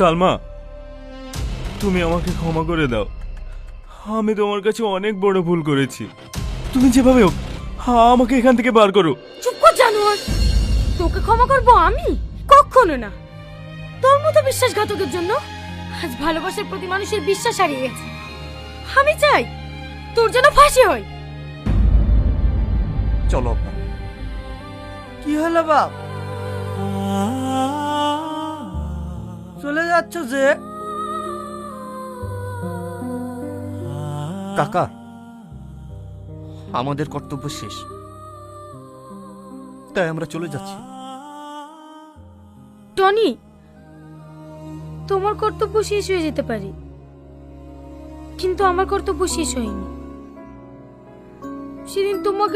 সালমা, তুমি আমাকে ক্ষমা করে দাও। আমি তোমার কাছে অনেক বড় ভুল করেছি। তুমি যেভাবে হোক আমাকে এখান থেকে বার করো। চুপ কর জানোয়ার, তোকে ক্ষমা করবো আমি? কখনো না। তোর মতো বিশ্বাসঘাতকের জন্য আজ ভালোবাসার প্রতি মানুষের বিশ্বাস হারিয়ে গেছে। আমি চাই তোর যেন ফাঁসি হয়। চলো আব্বা। কি হলো বাপ, চলে যাচ্ছ যে? কাকা, আমাদের কর্তব্য শেষ, তাই আমরা চলে যাচ্ছি। টনি, তোমার কর্তব্য শেষ হয়ে যেতে পারে, কিন্তু আমার কর্তব্য শেষ হয়নি। সেদিন তোমাকে